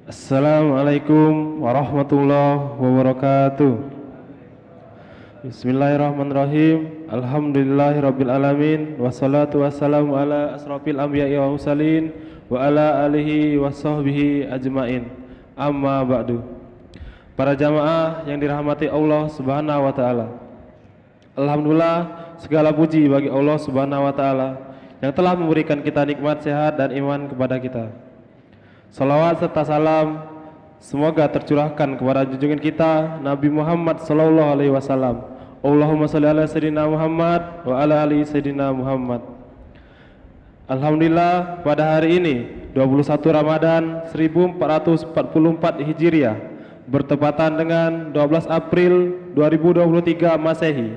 Assalamualaikum warahmatullahi wabarakatuh. Bismillahirrahmanirrahim. Alhamdulillahirabbil alamin wassalatu wassalamu ala asrofil anbiya'i wa mursalin wa ala alihi washabbihi ajmain. Amma ba'du. Para jamaah yang dirahmati Allah Subhanahu wa taala. Alhamdulillah, segala puji bagi Allah Subhanahu wa taala yang telah memberikan kita nikmat sehat dan iman kepada kita. Salawat serta salam semoga tercurahkan kepada junjungan kita Nabi Muhammad sallallahu alaihi wasallam. Allahumma shalli ala sayyidina Muhammad wa ala ali sayyidina Muhammad. Alhamdulillah, pada hari ini 21 Ramadan 1444 Hijriah bertepatan dengan 12 April 2023 Masehi,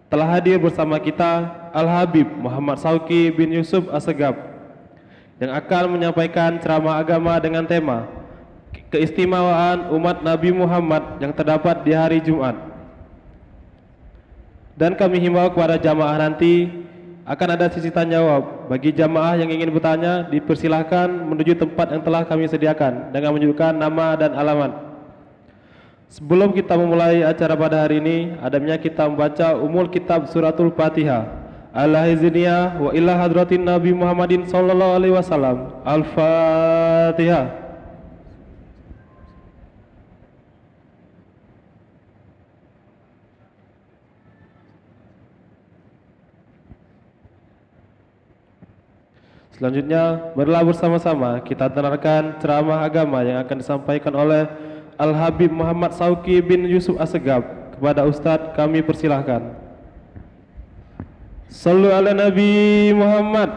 telah hadir bersama kita Al-Habib Muhammad Sauki bin Yusuf Assegaf yang akan menyampaikan ceramah agama dengan tema keistimewaan umat Nabi Muhammad yang terdapat di hari Jumat. Dan kami himbau kepada jamaah nanti akan ada sesi tanya jawab. Bagi jamaah yang ingin bertanya, dipersilahkan menuju tempat yang telah kami sediakan dengan menunjukkan nama dan alamat. Sebelum kita memulai acara pada hari ini, adabnya kita membaca umul kitab suratul Fatihah. Al-Hizniya wa ila hadratin Nabi Muhammadin sallallahu alaihi wasallam. Al-Fatihah. Selanjutnya, marilah bersama-sama kita dengarkan ceramah agama yang akan disampaikan oleh Al-Habib Muhammad Sauki bin Yusuf Assegaf. Kepada Ustadz kami persilahkan. Sallu ala Nabi Muhammad.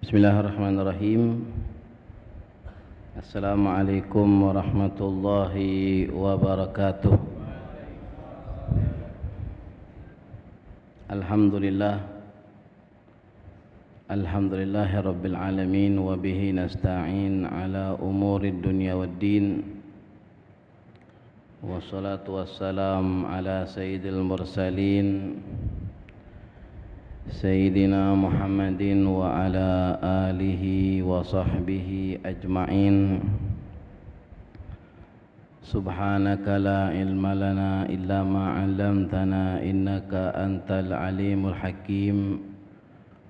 Bismillahirrahmanirrahim. Assalamualaikum warahmatullahi wabarakatuh. Alhamdulillahi rabbil alamin wa bihi nasta'in ala umurid dunya waddin. Wassalatu wassalam ala sayyidil mursalin Sayyidina Muhammadin wa ala alihi wa sahbihi ajma'in. Subhanaka la ilma lana illa ma 'allamtana innaka antal alimul hakim.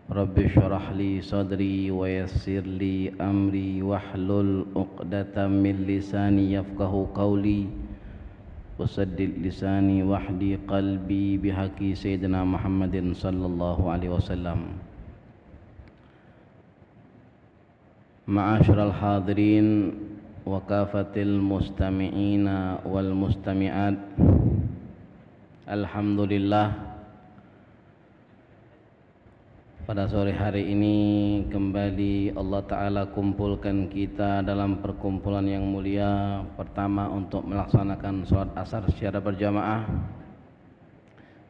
Rabbi shrah li sadri wa yassir li amri wahlul 'uqdatam min lisani yafqahu qawli. Wasaddid lisani wahdi qalbi bihaqi Sayyidina Muhammadin sallallahu alaihi wasallam. Ma'asyiral hadirin wa kafatil mustami'ina wal mustami'at. Alhamdulillah, pada sore hari ini kembali Allah Ta'ala kumpulkan kita dalam perkumpulan yang mulia. Pertama untuk melaksanakan sholat asar secara berjamaah,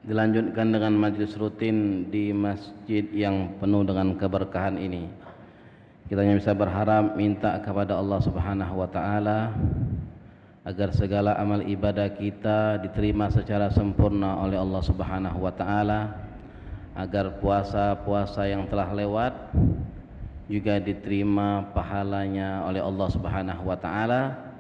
dilanjutkan dengan majlis rutin di masjid yang penuh dengan keberkahan ini. Kita hanya bisa berharap minta kepada Allah Subhanahu wa Ta'ala agar segala amal ibadah kita diterima secara sempurna oleh Allah Subhanahu wa Ta'ala, agar puasa-puasa yang telah lewat juga diterima pahalanya oleh Allah Subhanahu wa Ta'ala.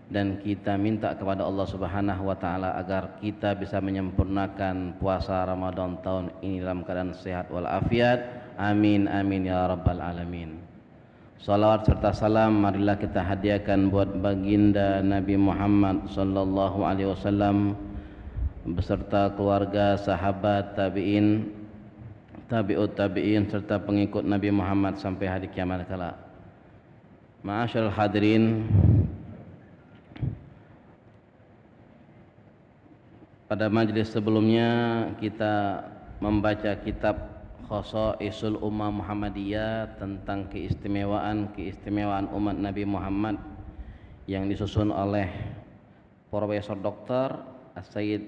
Dan kita minta kepada Allah Subhanahu wa Ta'ala agar kita bisa menyempurnakan puasa Ramadan tahun ini dalam keadaan sehat walafiat. Amin amin ya rabbal alamin. Salawat serta salam marilah kita hadiahkan buat baginda Nabi Muhammad sallallahu alaihi wasallam beserta keluarga, sahabat, tabi'in, tabi'ut tabi'in serta pengikut Nabi Muhammad sampai hari kiamat kala. Ma'asyiral hadirin, pada majlis sebelumnya kita membaca kitab Khosaisul Ummah Muhammadiyah tentang keistimewaan umat Nabi Muhammad yang disusun oleh Profesor Dr. As-Sayyid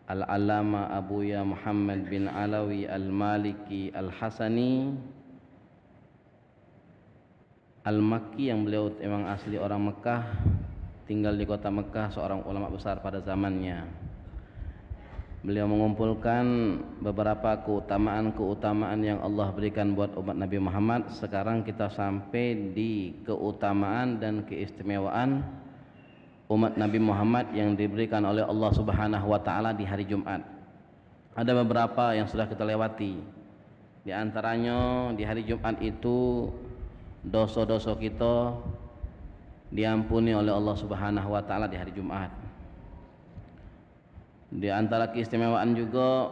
Al-Allama Abuya Muhammad bin Alawi Al-Maliki Al-Hasani Al-Makki, yang beliau memang asli orang Mekah, tinggal di kota Mekah, seorang ulama besar pada zamannya. Beliau mengumpulkan beberapa keutamaan-keutamaan yang Allah berikan buat umat Nabi Muhammad. Sekarang kita sampai di keutamaan dan keistimewaan umat Nabi Muhammad yang diberikan oleh Allah Subhanahu wa taala di hari Jumat. Ada beberapa yang sudah kita lewati. Di antaranya di hari Jumat itu dosa-dosa kita diampuni oleh Allah Subhanahu wa taala di hari Jumat. Di antara keistimewaan juga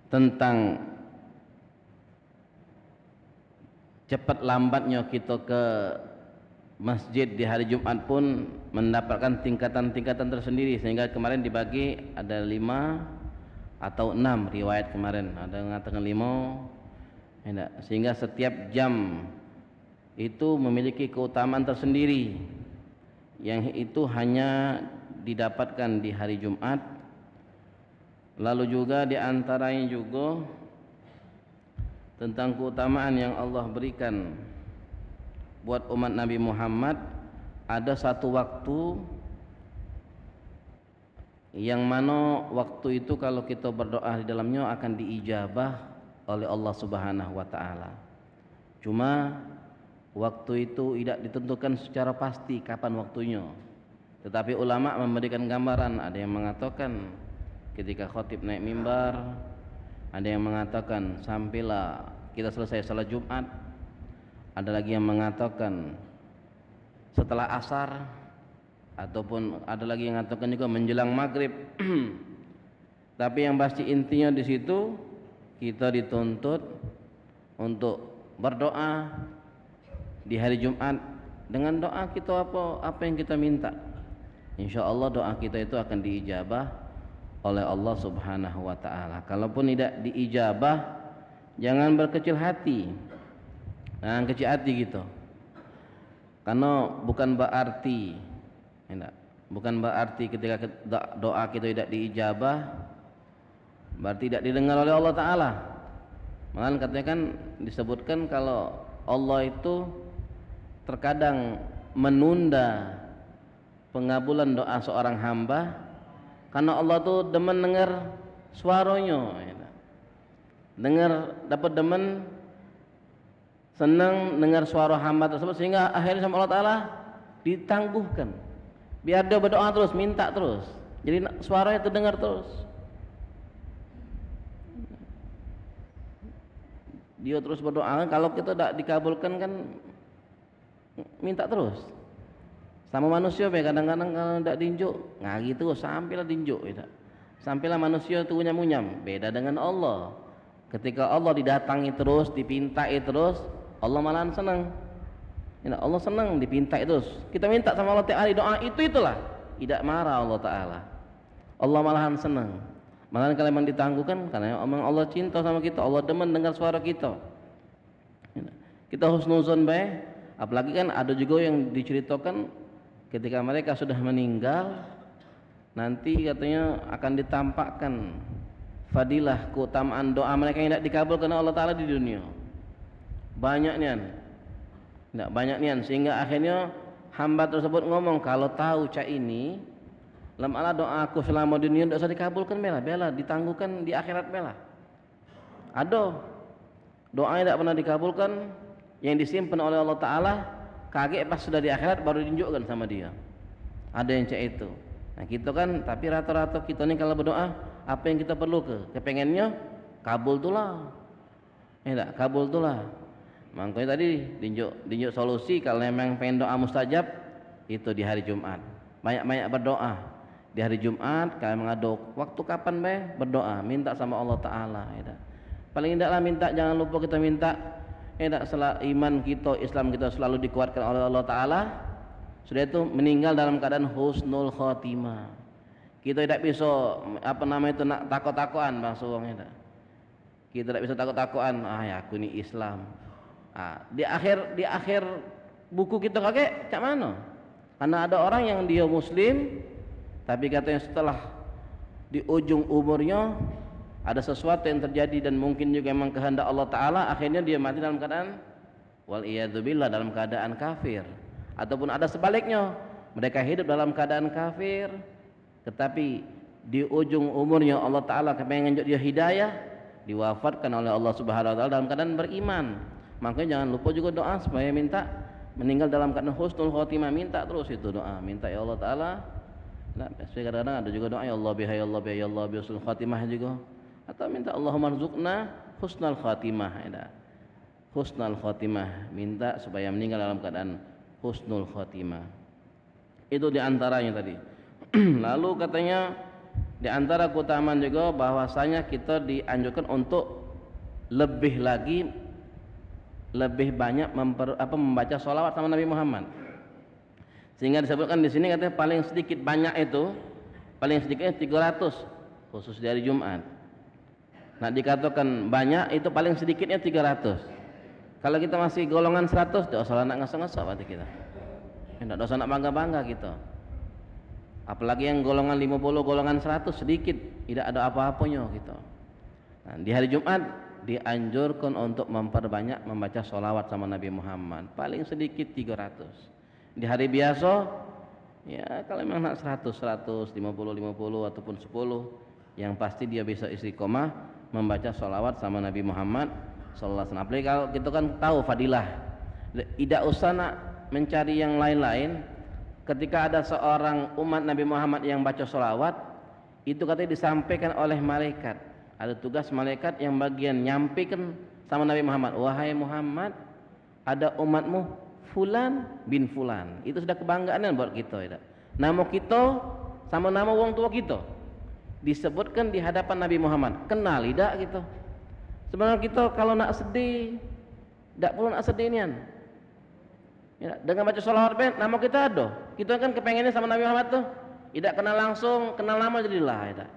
tentang cepat lambatnya kita ke masjid di hari Jumat pun mendapatkan tingkatan-tingkatan tersendiri, sehingga kemarin dibagi ada 5 atau 6 riwayat kemarin, ada yang mengatakan 5, sehingga setiap jam itu memiliki keutamaan tersendiri yang itu hanya didapatkan di hari Jumat. Lalu juga di antaranya juga tentang keutamaan yang Allah berikan buat umat Nabi Muhammad. Ada satu waktu yang mana waktu itu kalau kita berdoa di dalamnya akan diijabah oleh Allah Subhanahu wa taala. Cuma waktu itu tidak ditentukan secara pasti kapan waktunya, tetapi ulama memberikan gambaran. Ada yang mengatakan ketika khatib naik mimbar, ada yang mengatakan sampailah kita selesai salat Jumat, ada lagi yang mengatakan setelah asar, ataupun ada lagi yang mengatakan juga menjelang maghrib. Tapi yang pasti intinya di situ kita dituntut untuk berdoa di hari Jumat dengan doa kita apa yang kita minta. Insya Allah doa kita itu akan diijabah oleh Allah Subhanahu wa taala. Kalaupun tidak diijabah, jangan berkecil hati. Jangan kecil hati gitu. Karena bukan berarti ketika doa kita tidak diijabah berarti tidak didengar oleh Allah taala. Malah katanya kan disebutkan kalau Allah itu terkadang menunda pengabulan doa seorang hamba karena Allah tuh demen dengar suaranya, dengar, dapat demen, senang dengar suara hamba tersebut, sehingga akhirnya sama Allah Ta'ala ditangguhkan biar dia berdoa terus, minta terus, jadi suaranya terdengar terus. Dia terus berdoa. Kalau kita tidak dikabulkan kan minta terus. Sama manusia kadang-kadang kalau tidak dinjuk ngari terus sampailah dinjuk, sampailah manusia itu munyam. Beda dengan Allah. Ketika Allah didatangi terus, dipintai terus, Allah malahan senang. Allah senang dipintai terus. Kita minta sama Allah tiap hari doa itulah. Tidak marah Allah Ta'ala. Allah malahan senang. Malahan kalau memang ditangguhkan karena memang Allah cinta sama kita, Allah demen dengar suara kita. Kita husnuzon baik. Apalagi kan ada juga yang diceritakan ketika mereka sudah meninggal, nanti katanya akan ditampakkan fadilah, keutamaan doa mereka yang tidak dikabulkan oleh Allah Ta'ala di dunia. Banyak nian, sehingga akhirnya hamba tersebut ngomong, kalau tahu cak ini lam ala doa aku selama dunia tidak usah dikabulkan, bela ditangguhkan di akhirat bela. Ada doa yang tidak pernah dikabulkan yang disimpan oleh Allah Ta'ala, kaget pas sudah di akhirat baru ditunjukkan sama dia. Ada yang cak itu. Nah kita kan, tapi rata-rata kita nih kalau berdoa apa yang kita perlu kepengennya kabul tulah, kabul tulah. Makanya tadi dinjuk solusi kalau memang pengen doa mustajab itu di hari Jumat. Banyak-banyak berdoa di hari Jumat. Kalau memang ada waktu kapan berdoa, minta sama Allah Ta'ala. Paling tidaklah minta, jangan lupa kita minta iman kita, Islam kita selalu dikuatkan oleh Allah Ta'ala. Sudah itu meninggal dalam keadaan husnul khotimah. Kita tidak bisa nak takut-takutan bangsa orang itu. Kita tidak bisa takut-takutan, ya aku ini Islam. Di akhir buku kita kakek cak mana? Karena ada orang yang dia Muslim, tapi katanya setelah di ujung umurnya ada sesuatu yang terjadi dan mungkin juga memang kehendak Allah Ta'ala, akhirnya dia mati dalam keadaan wal iyadzubillah dalam keadaan kafir, ataupun ada sebaliknya, mereka hidup dalam keadaan kafir tetapi di ujung umurnya Allah Ta'ala kepengen dia hidayah, diwafatkan oleh Allah Subhanahu Wa Ta'ala dalam keadaan beriman. Makanya jangan lupa juga doa supaya minta meninggal dalam keadaan husnul khotimah. Minta terus itu doa, minta ya Allah Ta'ala. Nah, kadang-kadang ada juga doa ya Allah biha ya Allah biha ya Allah bi husnul khotimah juga, atau minta Allahumma rzuqna husnul khotimah ya. Husnul khotimah, minta supaya meninggal dalam keadaan husnul khotimah. Itu diantaranya tadi. Lalu katanya di antara keutamaan juga bahwasanya kita dianjurkan untuk lebih banyak membaca sholawat sama Nabi Muhammad. Sehingga disebutkan di sini katanya paling sedikit banyak itu, paling sedikitnya 300 khusus di hari Jumat. Nah, dikatakan banyak itu paling sedikitnya 300. Kalau kita masih golongan 100, tidak usah nak ngesek-ngesek berarti kita. Tidak usah nak bangga-bangga kita. Apalagi yang golongan 50, golongan 100 sedikit, tidak ada apa-apanya gitu. Nah, di hari Jumat dianjurkan untuk memperbanyak membaca sholawat sama Nabi Muhammad, paling sedikit 300. Di hari biasa ya kalau memang nak 100, 100, 50 ataupun 10, yang pasti dia bisa istiqomah membaca sholawat sama Nabi Muhammad sallallahu alaihi wasallam. Apalagi kalau kita kan tahu fadilah, tidak usah nak mencari yang lain-lain. Ketika ada seorang umat Nabi Muhammad yang baca sholawat, itu katanya disampaikan oleh malaikat. Ada tugas malaikat yang bagian nyampaikan sama Nabi Muhammad, wahai Muhammad, ada umatmu Fulan bin Fulan. Itu sudah kebanggaan buat kita ya. Nama kita sama nama wong tua kita disebutkan di hadapan Nabi Muhammad. Kenal tidak gitu. Sebenarnya kita kalau nak sedih, tidak perlu nak sedih nian. Ya, dengan baca sholawat nama kita ada. Kita kan kepengennya sama Nabi Muhammad tuh. Tidak kenal langsung, kenal nama jadilah ya.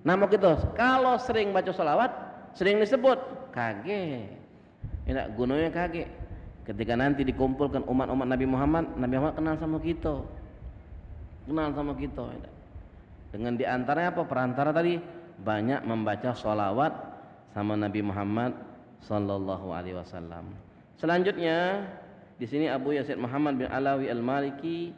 Nama kita kalau sering baca sholawat, sering disebut kage. Ya, gunanya kage. Ketika nanti dikumpulkan umat-umat Nabi Muhammad kenal sama kita. Kenal sama kita ya. Dengan diantaranya apa? Perantara tadi banyak membaca sholawat sama Nabi Muhammad sallallahu alaihi wasallam. Selanjutnya di sini Abu Yazid Muhammad bin Alawi Al-Maliki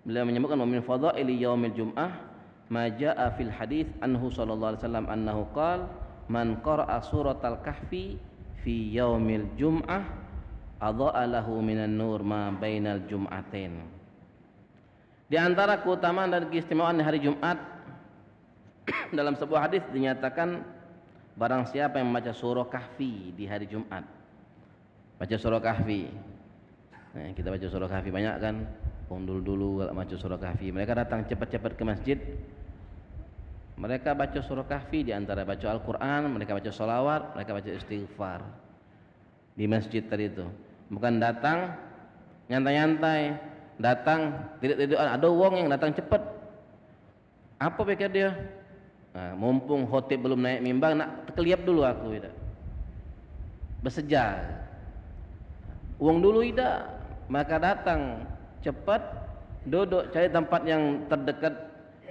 beliau menyebutkan wa min fadhaili yaumil jum'ah ma jaa'a fil hadits anhu sallallahu alaihi wasallam annahu qala man qara'a suratal kahfi fi yaumil jum'ah adha'a lahu minan nur ma bainal jum'atain. Di antara keutamaan dan keistimewaan di hari Jumat dalam sebuah hadis dinyatakan barang siapa yang membaca surah Kahfi di hari Jumat, baca surah Kahfi. Nah, kita baca surah Kahfi banyak kan, dulu kalau baca surah Kahfi mereka datang cepat-cepat ke masjid, mereka baca surah Kahfi, di antara baca Al-Quran, mereka baca sholawat, mereka baca istighfar di masjid tadi itu. Bukan datang nyantai-nyantai, datang tidak ada wong yang datang cepat. Apa pikir dia? Nah, mumpung khotib belum naik mimbar, nak terkeliap dulu aku tidak. Bersejar. Uang dulu tidak, maka datang cepat, duduk cari tempat yang terdekat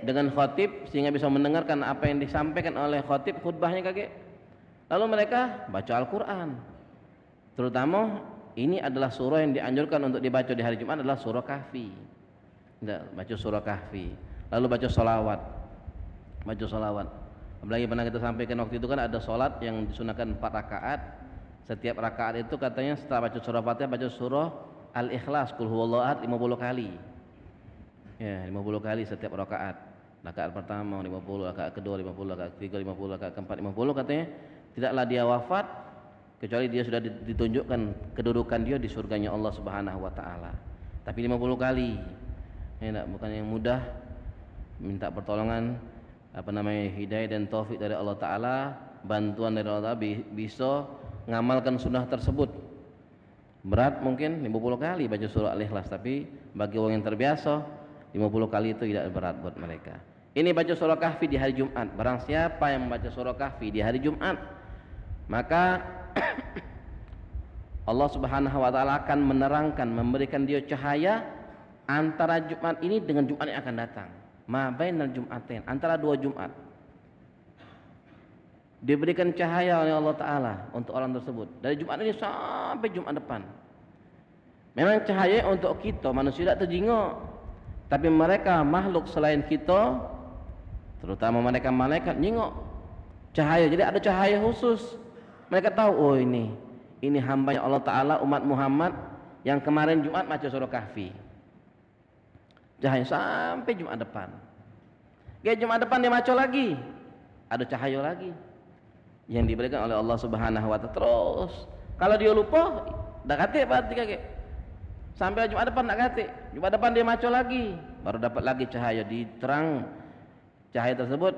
dengan khotib sehingga bisa mendengarkan apa yang disampaikan oleh khotib, khutbahnya kaget. Lalu mereka baca Al-Quran. Terutama ini adalah surah yang dianjurkan untuk dibaca di hari Jumat adalah surah Kahfi. Baca surah Kahfi. Lalu baca sholawat. Baca sholawat. Apalagi pernah kita sampaikan waktu itu kan ada sholat yang disunahkan 4 rakaat. Setiap rakaat itu katanya setelah baca surah Fatihah baca surah Al-Ikhlas qul huwallahu ahad 50 kali. Ya, 50 kali setiap rakaat. Rakaat pertama 50, rakaat kedua 50, rakaat ketiga 50, rakaat keempat 50 katanya. Tidaklah dia wafat kecuali dia sudah ditunjukkan kedudukan dia di surganya Allah Subhanahu wa taala. Tapi 50 kali. Ya, bukan yang mudah, minta pertolongan hidayah dan taufik dari Allah taala, bantuan dari Allah taala bisa ngamalkan sunnah tersebut. Berat mungkin 50 kali baca surah Al-Ikhlas, tapi bagi orang yang terbiasa 50 kali itu tidak berat buat mereka. Ini baca surah Kahfi di hari Jumat. Barang siapa yang membaca surah Kahfi di hari Jumat, maka Allah Subhanahu wa taala akan menerangkan, memberikan dia cahaya antara Jumat ini dengan Jumat yang akan datang. Ma bainal jum'atain, antara 2 Jumat. diberikan cahaya oleh Allah Ta'ala untuk orang tersebut dari Jumat ini sampai Jumat depan. Memang cahaya untuk kita manusia tidak terjenguk, tapi mereka makhluk selain kita, terutama mereka malaikat, jenguk cahaya. Jadi ada cahaya khusus. Mereka tahu, oh ini hambanya Allah Ta'ala, umat Muhammad yang kemarin Jumat baca surah Kahfi. Cahaya sampai Jumat depan. Kayak Jumat depan dia baca lagi, ada cahaya lagi yang diberikan oleh Allah Subhanahu wa Ta'ala. Terus kalau dia lupa, dah kate berarti kakek. Sampai Jumat depan nak kate. Jumat depan dia baca lagi, baru dapat lagi cahaya, diterang cahaya tersebut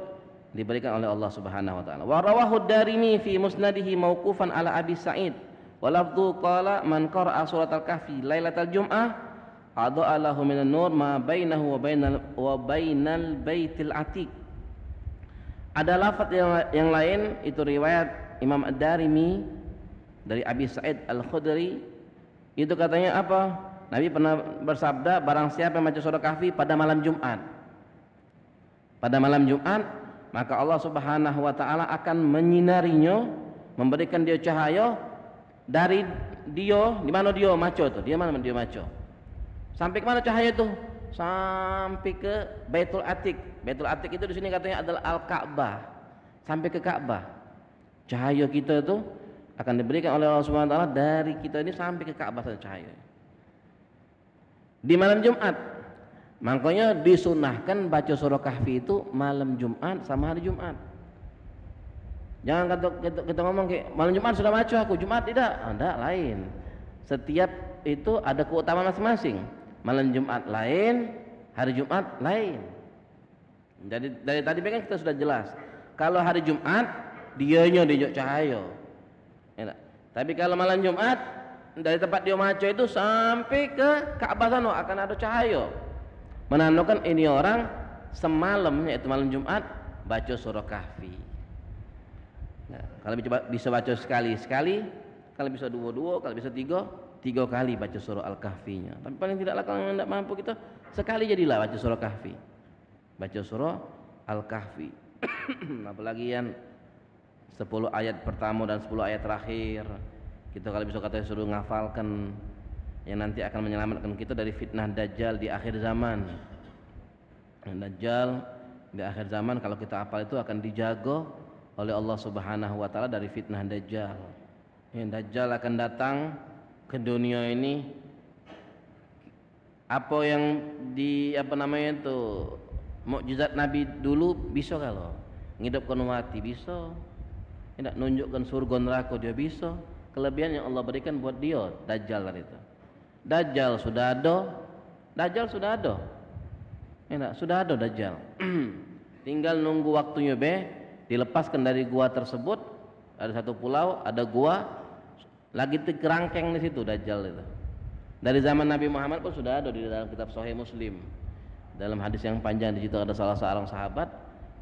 diberikan oleh Allah Subhanahu wa Ta'ala. Wa rawahu Darimi fi musnadihi mauqufan ala Abi Sa'id wa lafdhu qala man qara'a suratal kahfi lailatal jum'ah adha'a lahu minan nur ma bainahu wa bainal baitil atiq. Ada lafaz yang lain, itu riwayat Imam Ad-Darimi dari Abi Sa'id Al-Khudri. Itu katanya apa? Nabi pernah bersabda, barang siapa yang baca surah Kahfi pada malam Jumat, pada malam Jumat, maka Allah Subhanahu wa Ta'ala akan menyinarinya, memberikan dia cahaya dari dia, di mana dia maco tuh, dia mana dia maco, sampai ke mana cahaya itu? Sampai ke Baitul Atiq. Baitul Atiq itu di sini katanya adalah Al-Ka'bah, sampai ke Ka'bah. Cahaya kita itu akan diberikan oleh Allah Subhanahu wa Ta'ala dari kita ini sampai ke Ka'bah saja cahaya. Di malam Jumat, makanya disunahkan baca surah Kahfi itu malam Jumat sama hari Jumat. Jangan kita ngomong kayak malam Jumat sudah baca aku, Jumat tidak, ada lain. Setiap itu ada keutamaan masing-masing. Malam Jumat lain, hari Jumat lain. Jadi dari tadi kan kita sudah jelas. Kalau hari Jumat dianya dijuk cahaya. Ya, tapi kalau malam Jumat dari tempat dia maca itu sampai ke Ka'bah sana akan ada cahaya. Menandakan ini orang semalam, yaitu malam Jumat, baca surah Kahfi. Nah, kalau bisa baca sekali, kalau bisa dua, kalau bisa tiga kali baca surah Al-Kahfinya. Tapi paling tidaklah kalau tidak mampu kita sekali jadilah baca surah Kahfi. Baca surah Al-Kahfi. Apalagi yang 10 ayat pertama dan 10 ayat terakhir. Kita kalau bisa kata suruh ngafalkan, yang nanti akan menyelamatkan kita dari fitnah Dajjal di akhir zaman. Dajjal di akhir zaman kalau kita hafal itu akan dijaga oleh Allah Subhanahu wa Ta'ala dari fitnah Dajjal. Dajjal akan datang ke dunia ini, apa yang mukjizat Nabi dulu bisa, kalau ngidupkan mati bisa, tidak nunjukkan surga neraka dia bisa. Kelebihan yang Allah berikan buat dia Dajjal itu. Dajjal sudah ada. Sudah ada Dajjal. Tinggal nunggu waktunya dilepaskan dari gua tersebut. Ada satu pulau, ada gua lagi kerangkeng di situ Dajjal itu. Dari zaman Nabi Muhammad pun sudah ada di dalam kitab Sahih Muslim. Dalam hadis yang panjang di situ ada salah seorang sahabat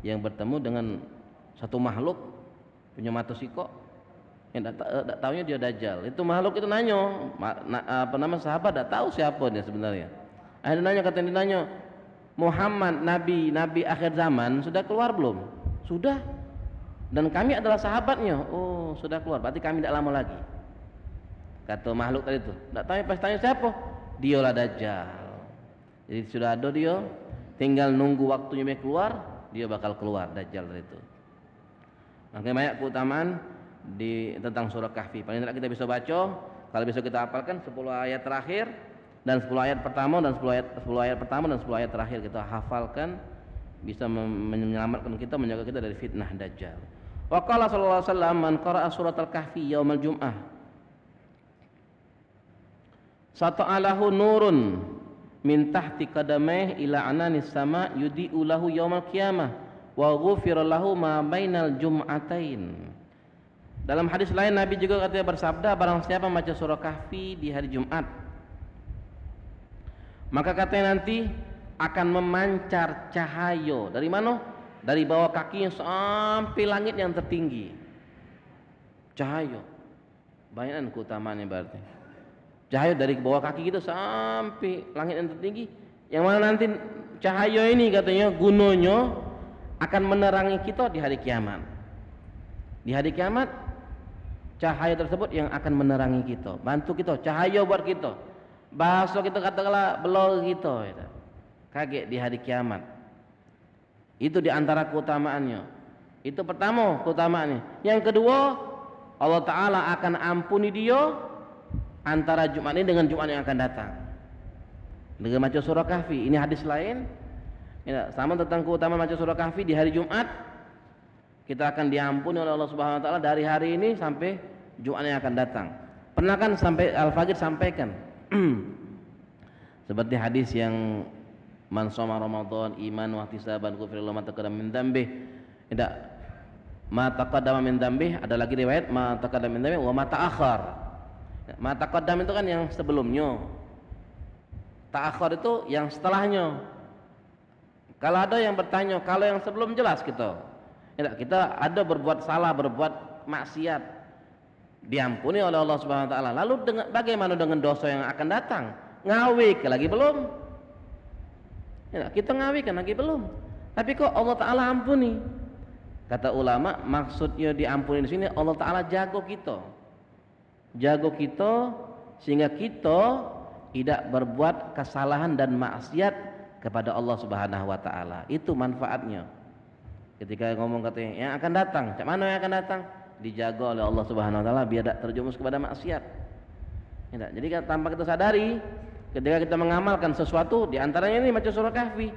yang bertemu dengan satu makhluk punya mata sikok. Yang tak tahunya dia Dajjal. Itu makhluk itu nanya, sahabat tak tahu siapa dia sebenarnya. Akhirnya nanya, Muhammad nabi akhir zaman sudah keluar belum? Sudah. Dan kami adalah sahabatnya. Oh, sudah keluar. Berarti kami tidak lama lagi. Kata makhluk tadi itu. Tak tahu, pas tanya siapa? Dialah Dajjal. Jadi sudah ada dia, tinggal nunggu waktunya dia keluar, dia bakal keluar Dajjal itu. Makanya banyak keutamaan tentang surah Kahfi. Paling tidak kita bisa baca, kalau bisa kita hafalkan 10 ayat terakhir dan 10 ayat pertama dan 10 ayat pertama dan 10 ayat terakhir kita hafalkan, bisa menyelamatkan kita, menjaga kita dari fitnah Dajjal. Wa qala sallallahu alaihi wasallam man qara'a suratal kahfi yaumal jum'ah sata'alahu nurun min tahti qadamaihi ila ananis sama yudi'u lahu yaumal qiyamah wa ghufira lahu ma bainal jum'atain. Dalam hadis lain Nabi juga katanya bersabda, barang siapa membaca surah Kahfi di hari Jumat, maka katanya nanti akan memancar cahaya dari mana? Dari bawah kakinya sampai langit yang tertinggi. Cahaya. Bayangkan keutamaannya berarti. Cahaya dari bawah kaki kita sampai langit yang tertinggi. Yang mana nanti cahaya ini katanya gunanya akan menerangi kita di hari kiamat. Di hari kiamat cahaya tersebut yang akan menerangi kita, bantu kita, cahaya buat kita. Bahasa kita katakanlah belor kita, gitu. Kaget di hari kiamat. Itu di antara keutamaannya. Itu pertama keutamaannya. Yang kedua, Allah Ta'ala akan ampuni dia antara Jumat ini dengan Jumat yang akan datang. Dengan baca surah Kahfi. Ini hadis lain. Ya, sama tentang keutamaan baca surah Kahfi di hari Jumat. Kita akan diampuni oleh Allah Subhanahu Wa Ta'ala dari hari ini sampai Jumat yang akan datang. Pernah kan sampai Al-Faqih sampaikan seperti hadis yang man shoma Ramadan iman wa ihtisaban ghufira lahu ma taqaddama min dzambi. Tidak, ma taqaddama min dzambi, ada lagi riwayat ma taqaddama min dzambi wa ma ta'akhkhar. Ma taqaddam itu kan yang sebelumnya, ta'akhkhar itu yang setelahnya. Kalau ada yang bertanya, kalau yang sebelum jelas tidak, kita ada berbuat salah, berbuat maksiat, diampuni oleh Allah Subhanahu Wa Taala. Lalu bagaimana dengan dosa yang akan datang? Ngawik lagi belum? Ya, kita ngawikan lagi belum? Tapi kok Allah Ta'ala ampuni? Kata ulama, maksudnya diampuni di sini Allah Ta'ala jago kita sehingga kita tidak berbuat kesalahan dan maksiat kepada Allah Subhanahu Wa Ta'ala. Itu manfaatnya. Ketika ngomong katanya yang akan datang, cak mana yang akan datang? Dijaga oleh Allah Subhanahu Wa Ta'ala biar tidak terjumus kepada maksiat. Ya, jadi tanpa kita sadari, ketika kita mengamalkan sesuatu, di antaranya ini baca surah Kahfi,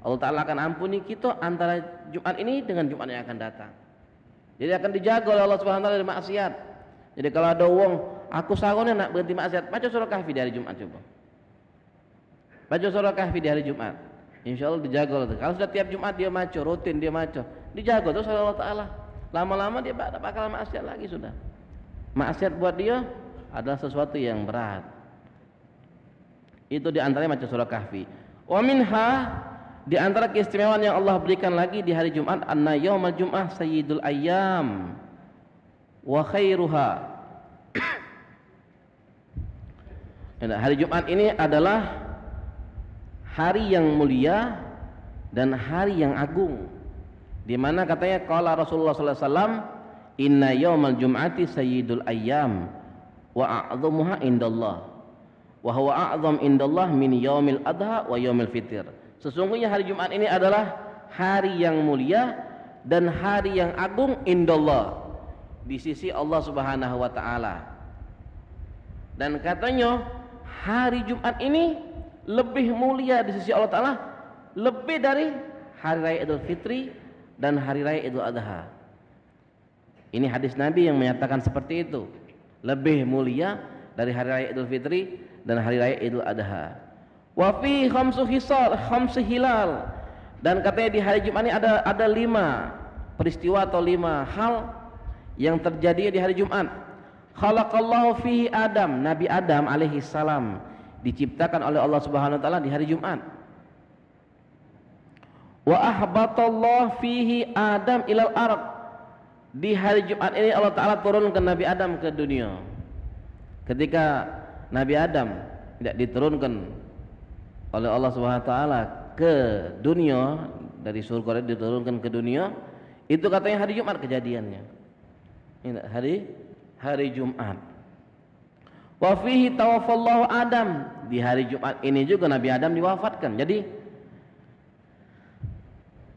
Allah Ta'ala akan ampuni kita antara Jumat ini dengan Jumat yang akan datang. Jadi akan dijaga oleh Allah Subhanahu Wa Ta'ala dari maksiat. Jadi kalau ada uang, aku sahurnya nak berhenti maksiat, baca surah Kahfi di hari Jumat coba. Baca surah Kahfi di hari Jumat, insya Allah dijaga. Kalau sudah tiap Jumat dia maco, rutin dia maco, dijaga terus oleh Allah Ta'ala. Lama-lama dia tak bakal maksiat lagi sudah. Maksiat buat dia adalah sesuatu yang berat. Itu di antaranya baca surah Kahfi. Wa minha, di antara keistimewaan yang Allah berikan lagi di hari Jumat, anna yaumal jum'ah sayyidul ayyam wa khairuha. Hari Jumat ini adalah hari yang mulia dan hari yang agung, di mana katanya qala Rasulullah sallallahu alaihi wasallam, inna yaumal jum'ati sayyidul ayyam wa a'dhamuha indallah wa huwa a'dham indallah min yaumil adha wa yaumil fitr. Sesungguhnya hari Jumat ini adalah hari yang mulia dan hari yang agung indallah, di sisi Allah Subhanahu Wa Ta'ala. Dan katanya hari Jumat ini lebih mulia di sisi Allah Ta'ala, lebih dari hari raya Idul Fitri dan hari raya Idul Adha. Ini hadis Nabi yang menyatakan seperti itu, lebih mulia dari hari raya Idul Fitri dan hari raya Idul Adha. Wa fi khamsu hilal, dan katanya di hari Jumat ini ada 5 peristiwa atau 5 hal yang terjadi di hari Jumat. Khalaqallahu fihi Adam, Nabi Adam alaihi salam diciptakan oleh Allah Subhanahu Wa Ta'ala di hari Jumat. Wa ahbatallahu fihi Adam ilal ard, di hari Jumat ini Allah Ta'ala turunkan Nabi Adam ke dunia. Ketika Nabi Adam tidak diturunkan oleh Allah Subhanahu Wa Ta'ala ke dunia, dari surga diturunkan ke dunia, itu katanya hari Jumat kejadiannya. Ini hari Jumat. Wa fihi tawaffallahu Adam, di hari Jumat ini juga Nabi Adam diwafatkan. Jadi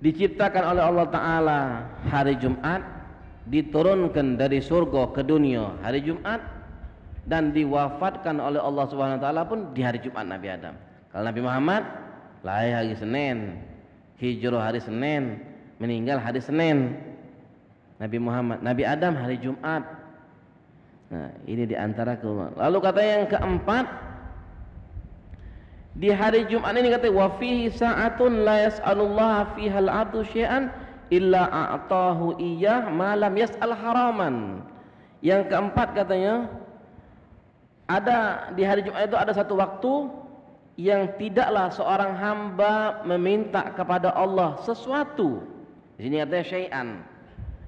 diciptakan oleh Allah Ta'ala hari Jumat, diturunkan dari surga ke dunia hari Jumat, dan diwafatkan oleh Allah Subhanahu Wa Ta'ala pun di hari Jumat Nabi Adam. Kalau Nabi Muhammad lahir hari Senin, hijrah hari Senin, meninggal hari Senin. Nabi Muhammad, Nabi Adam hari Jumat. Nah, ini diantara keumuman. Lalu kata yang keempat, di hari Jumat ini kata wa fihi sa'atun la yas'alullaha fiha al-'abdu syai'an illa a'tahu iyyah ma lam yas'al haraman. Yang keempat katanya, ada di hari Jumat itu ada satu waktu yang tidaklah seorang hamba meminta kepada Allah sesuatu. Di sini katanya syai'an.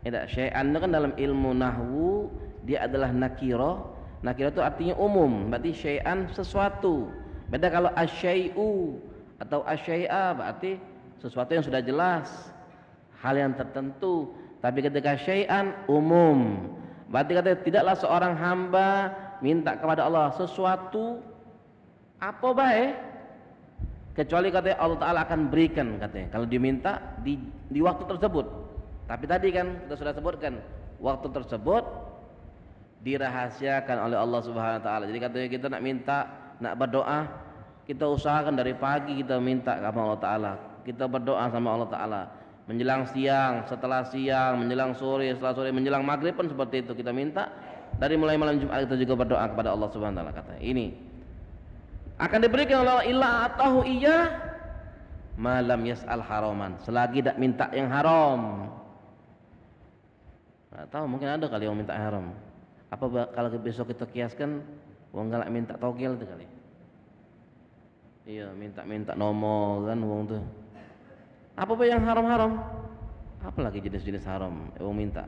Tidak, syai'an itu kan dalam ilmu nahwu dia adalah nakirah. Nakirah itu artinya umum, berarti syai'an sesuatu. Beda kalau asyai'u atau asyai'a, berarti sesuatu yang sudah jelas, hal yang tertentu. Tapi ketika syai'an umum. Berarti katanya tidaklah seorang hamba minta kepada Allah sesuatu apa baik kecuali katanya Allah Ta'ala akan berikan katanya kalau diminta di waktu tersebut. Tapi tadi kan kita sudah sebutkan waktu tersebut dirahasiakan oleh Allah Subhanahu Wa Ta'ala. Jadi katanya kita nak minta, nak berdoa, kita usahakan dari pagi kita minta kepada Allah Ta'ala, kita berdoa sama Allah Ta'ala menjelang siang, setelah siang, menjelang sore, setelah sore, menjelang maghrib pun seperti itu kita minta. Dari mulai malam Jumat kita juga berdoa kepada Allah Subhanahu Wa Ta'ala. Kata ini akan diberikan oleh Allah illa atahu iya malam yas'al haraman, selagi tak minta yang haram. Nggak tahu, mungkin ada kali yang minta haram. Apa kalau besok kita kiaskan wong galak minta togel itu kali. Iya, minta nomor kan wong tuh. Apa yang haram-haram? Apalagi jenis-jenis haram wong minta.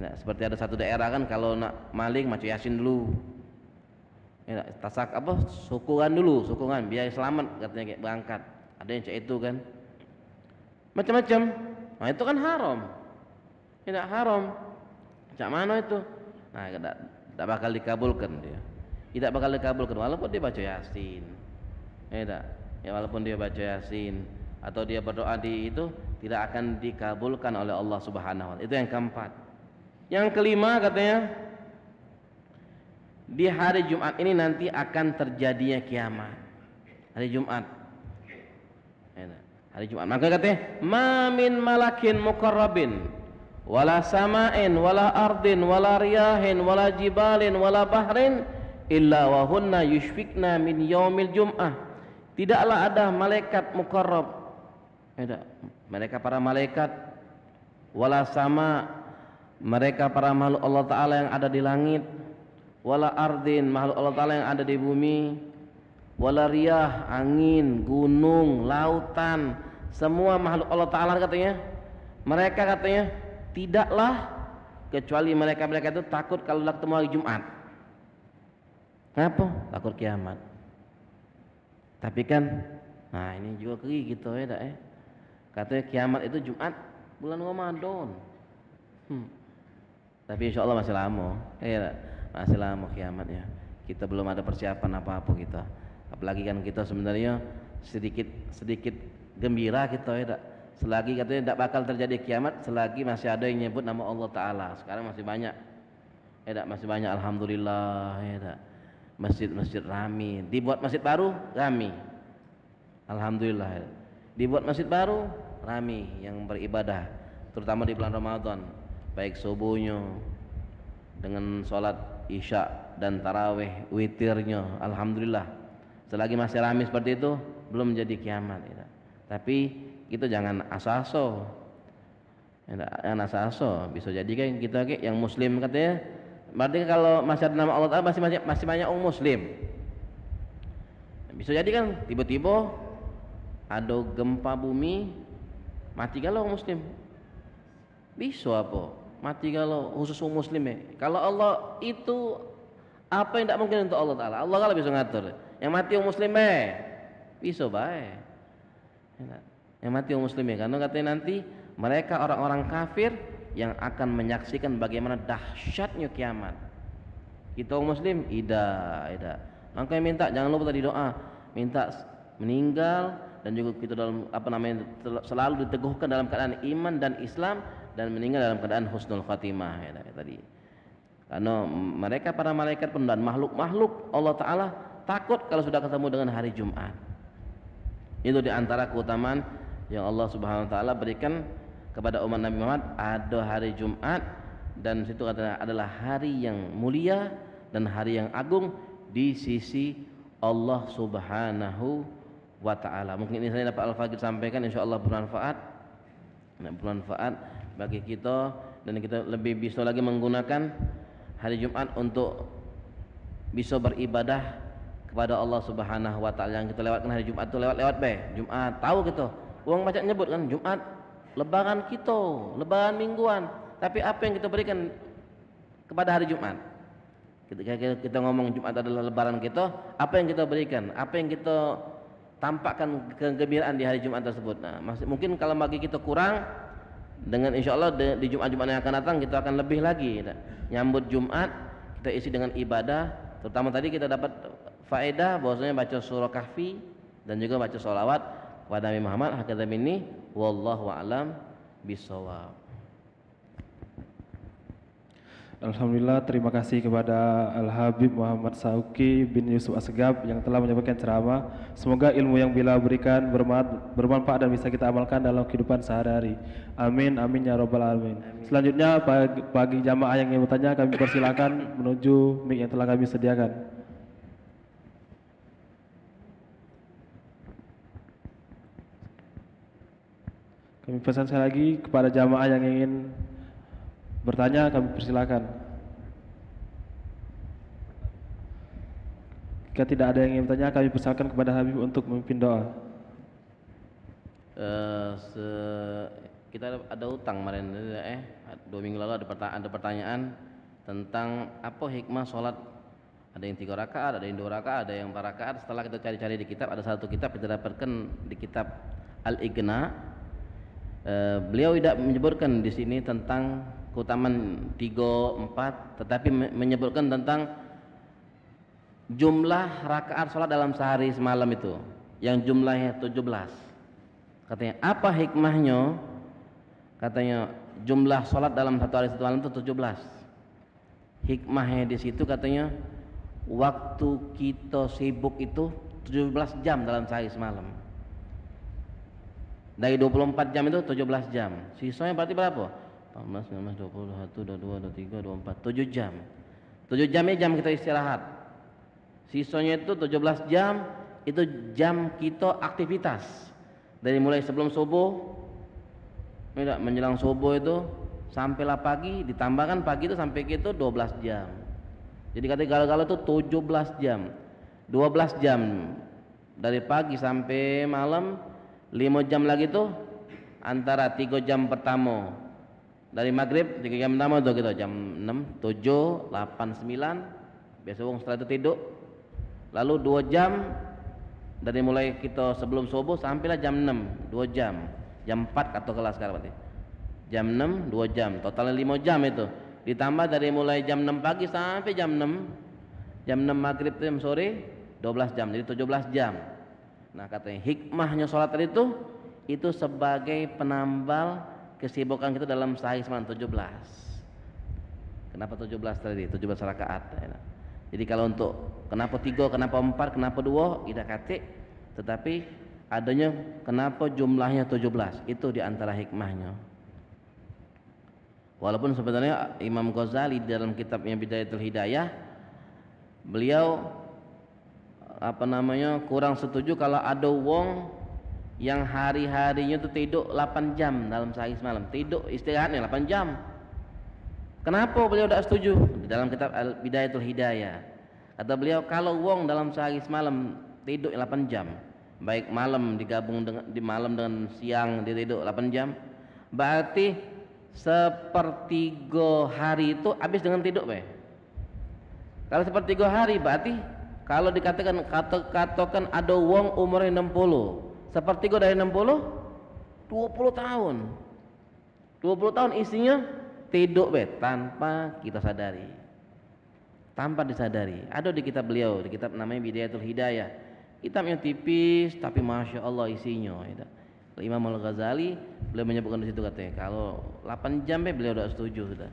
Nah, seperti ada satu daerah kan kalau nak maling maca yasin dulu. Ya, tasak apa sukungan dulu, sukungan biar selamat katanya kayak berangkat. Ada yang cak itu kan. Macam-macam. Nah, itu kan haram. Tidak haram. Cak mana itu? Nah, tidak bakal dikabulkan dia. Tidak bakal dikabulkan walaupun dia baca yasin. Ya walaupun dia baca yasin atau dia berdoa di itu tidak akan dikabulkan oleh Allah Subhanahu wa Ta'ala. Itu yang keempat. Yang kelima katanya di hari Jumat ini nanti akan terjadinya kiamat. Hari Jumat. Hari Jumat. Maka katanya ma min malakin muqarrabin wala sama'in wala ardin wala riyahin wala jibalin wala bahrin illa wa hunna yushfikna min yaumil jum'ah. Tidaklah ada malaikat muqarrab. Mereka para malaikat wala sama, mereka para makhluk Allah Ta'ala yang ada di langit, wala ardin, makhluk Allah Ta'ala yang ada di bumi, wala riyah, angin, gunung, lautan, semua makhluk Allah Ta'ala katanya, mereka katanya tidaklah kecuali mereka itu takut kalau ketemu hari Jumat. Kenapa? Takut kiamat. Tapi kan nah ini juga keri gitu ya. Katanya kiamat itu Jumat bulan Ramadan. Tapi insya Allah masih lama, masih lama kiamatnya. Kita belum ada persiapan apa-apa kita. Apalagi kan kita sebenarnya sedikit gembira kita ya. Selagi katanya tidak bakal terjadi kiamat, selagi masih ada yang nyebut nama Allah Ta'ala. Sekarang masih banyak, masih banyak. Alhamdulillah ya. Masjid-masjid rami. Dibuat masjid baru rami. Alhamdulillah. Dibuat masjid baru rami yang beribadah, terutama di bulan Ramadan. Baik subuhnya dengan sholat isya dan tarawih witirnya, alhamdulillah. Selagi masih ramai seperti itu belum jadi kiamat ya. Tapi kita jangan asaso, jangan asaso. Bisa jadi kan kita yang muslim katanya, berarti kalau masih ada nama Allah Ta'ala masih banyak orang muslim. Bisa jadi kan tiba-tiba ada gempa bumi, mati kalau orang muslim. Bisa apa? Mati kalau khusus orang muslim ya. Kalau Allah itu apa yang tidak mungkin untuk Allah Ta'ala. Allah kalau bisa ngatur. Yang mati orang muslim bisa baik. Yang mati orang muslim ya. Karena katanya nanti mereka orang-orang kafir yang akan menyaksikan bagaimana dahsyatnya kiamat. Kita orang muslim ida. Makanya minta jangan lupa tadi doa, minta meninggal dan juga kita dalam selalu diteguhkan dalam keadaan iman dan Islam dan meninggal dalam keadaan husnul khatimah ya tadi. Karena mereka para malaikat pun dan makhluk-makhluk Allah Ta'ala takut kalau sudah ketemu dengan hari Jumat. Itu diantara keutamaan yang Allah Subhanahu Wa Ta'ala berikan kepada umat Nabi Muhammad, ada hari Jumat dan situ adalah hari yang mulia dan hari yang agung di sisi Allah Subhanahu Wa Ta'ala. Mungkin ini saya dapat Al-Faqih sampaikan, insyaallah bermanfaat bagi kita dan kita lebih bisa lagi menggunakan hari Jumat untuk bisa beribadah kepada Allah Subhanahu Wa Ta'ala. Yang kita lewatkan hari Jumat itu lewat Jumat tahu gitu. Orang baca nyebut kan Jumat lebaran kita, lebaran mingguan. Tapi apa yang kita berikan kepada hari Jumat? Ketika kita ngomong Jumat adalah lebaran kita, apa yang kita berikan? Apa yang kita tampakkan kegembiraan di hari Jumat tersebut. Nah, mungkin kalau bagi kita kurang, dengan insya Allah di Jumat-Jumat yang akan datang kita akan lebih lagi nyambut Jumat, kita isi dengan ibadah. Terutama tadi kita dapat faedah bahwasanya baca surah Kahfi dan juga baca sholawat kepada Nabi Muhammad. Hakadha minni wallahu a'lam bishawab. Alhamdulillah, terima kasih kepada Al-Habib Muhammad Sauki bin Yusuf Asgab yang telah menyampaikan ceramah. Semoga ilmu yang beliau berikan bermanfaat dan bisa kita amalkan dalam kehidupan sehari-hari. Amin, amin ya robbal alamin. Selanjutnya bagi jamaah yang ingin bertanya, kami persilakan menuju mic yang telah kami sediakan. Kami pesan sekali lagi kepada jamaah yang ingin bertanya, kami persilakan. Jika tidak ada yang ingin bertanya, kami persilakan kepada Habib untuk memimpin doa. Kita ada utang kemarin, 2 minggu lalu ada pertanyaan tentang apa hikmah sholat. Ada yang 3 rakaat, ada yang 2 rakaat, ada yang 4 rakaat. Setelah kita cari-cari di kitab, ada satu kitab kita dapatkan di kitab Al-Ighna. Beliau tidak menyebutkan di sini tentang keutamaan 3, 4, tetapi menyebutkan tentang jumlah rakaat sholat dalam sehari semalam itu yang jumlahnya 17. Katanya apa hikmahnya? Katanya jumlah sholat dalam satu hari satu malam itu 17. Hikmahnya di situ katanya waktu kita sibuk itu 17 jam dalam sehari semalam. Dari 24 jam itu 17 jam. Sisanya berarti berapa? 14, 19, 20, 21, 22, 23, 24, 7 jam. 7 jam ini jam kita istirahat. Sisanya itu 17 jam, itu jam kita aktivitas. Dari mulai sebelum subuh, menjelang subuh itu sampailah pagi, ditambahkan pagi itu sampai gitu 12 jam. Jadi kata galau-galau itu 17 jam. 12 jam dari pagi sampai malam, 5 jam lagi tuh antara 3 jam pertama dari maghrib 3 jam pertama tuh gitu, jam 6, 7, 8, 9 biasa setelah itu tidur. Lalu 2 jam dari mulai kita sebelum subuh sampailah jam 6, 2 jam. Jam 4 atau kelas sekarang berarti. Jam 6, 2 jam, totalnya 5 jam itu. Ditambah dari mulai jam 6 pagi sampai jam 6 maghrib jam sore 12 jam, jadi 17 jam. Nah katanya hikmahnya sholat itu sebagai penambal kesibukan kita dalam sehari semalam 17. Kenapa 17 tadi? 17 rakaat. Jadi kalau untuk kenapa 3, kenapa 4, kenapa 2 tidak kate, tetapi adanya kenapa jumlahnya 17 itu diantara hikmahnya. Walaupun sebenarnya Imam Ghazali dalam kitabnya Bidayatul Hidayah beliau kurang setuju kalau ada wong yang hari-harinya itu tidur 8 jam dalam sehari semalam, tidur istirahatnya 8 jam. Kenapa beliau tidak setuju? Di dalam kitab Bidayatul Hidayah kata beliau, kalau wong dalam sehari semalam tidur 8 jam, baik malam digabung di malam dengan siang dia tidur 8 jam, berarti sepertiga hari itu habis dengan tidur, Pak. Kalau sepertiga hari berarti kalau dikatakan katakan ada wong umurnya 60, sepertiga dari 60 20 tahun. 20 tahun isinya tidur, Pak, tanpa kita sadari. Tanpa disadari. Ada di kitab beliau, di kitab namanya Bidayatul Hidayah. Kitabnya tipis tapi Masya Allah isinya. Imam Al-Ghazali beliau menyebutkan di situ katanya kalau 8 jam beliau sudah setuju sudah.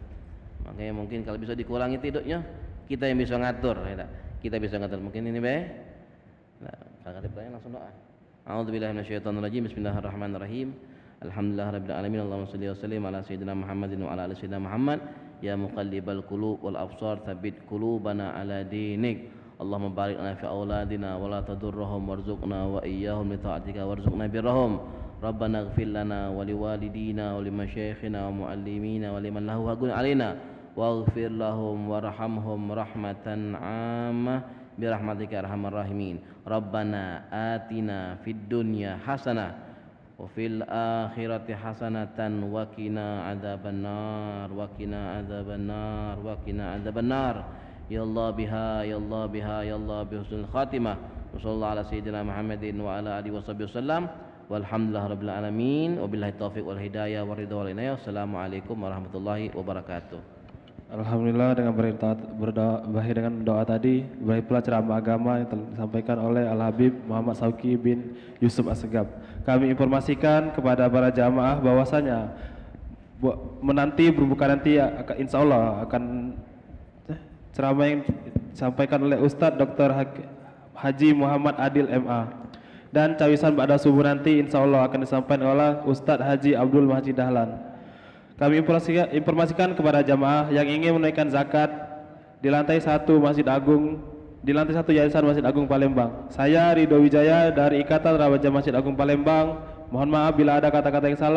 Makanya mungkin kalau bisa dikurangi tidurnya, kita yang bisa ngatur, kita bisa ngatur. Mungkin ini nah, kalau ada pertanyaan langsung doa. A'udzubillahi minasyaitonirrajim. Bismillahirrahmanirrahim. Alhamdulillahirabbil alamin. Allahumma shalli wa sallim ala sayyidina Muhammadin wa ala ali sayyidina Muhammad. Ya muqallibal qulub wal absar tsabbit qulubana ala dinik. Allahumma barik lana fi auladina wa la tadurruhum warzuqna wa iyyahum li ta'atika warzuqna birrahum. Rabbana ighfir lana wa liwalidina wa limasyayikhina wa muallimina wa liman lahu haqqun alaina waghfir lahum warhamhum rahmatan 'ammah birahmatika arhamar rahimin. Rabbana atina fid dunya hasanah wa fil akhirati hasanatan wa qina adzabannar wa qina adzabannar wa qina adzabannar. Ya Allah biha ya Allah biha ya Allah bi husnul khatimah. Wassallallahu ala sayyidina Muhammadin wa ala alihi wasallam. Walhamdulillahirabbil alamin. Wabillahi taufiq wal hidayah wa ridha wal inayah. Assalamualaikum warahmatullahi wabarakatuh. Alhamdulillah dengan berakhir dengan doa tadi, berakhir pula ceramah agama yang telah disampaikan oleh Al-Habib Muhammad Sauki bin Yusuf Assegaf. Kami informasikan kepada para jamaah bahwasanya menanti berbuka nanti insya Allah akan ceramah yang disampaikan oleh Ustadz Dr. Haji Muhammad Adil MA, dan cawisan ba'da subuh nanti insya Allah akan disampaikan oleh Ustadz Haji Abdul Majid Dahlan. Kami informasikan kepada jamaah yang ingin menunaikan zakat di lantai 1 Masjid Agung, di lantai 1 Yayasan Masjid Agung Palembang. Saya Ridho Wijaya dari Ikatan Rawaja Masjid Agung Palembang. Mohon maaf bila ada kata-kata yang salah.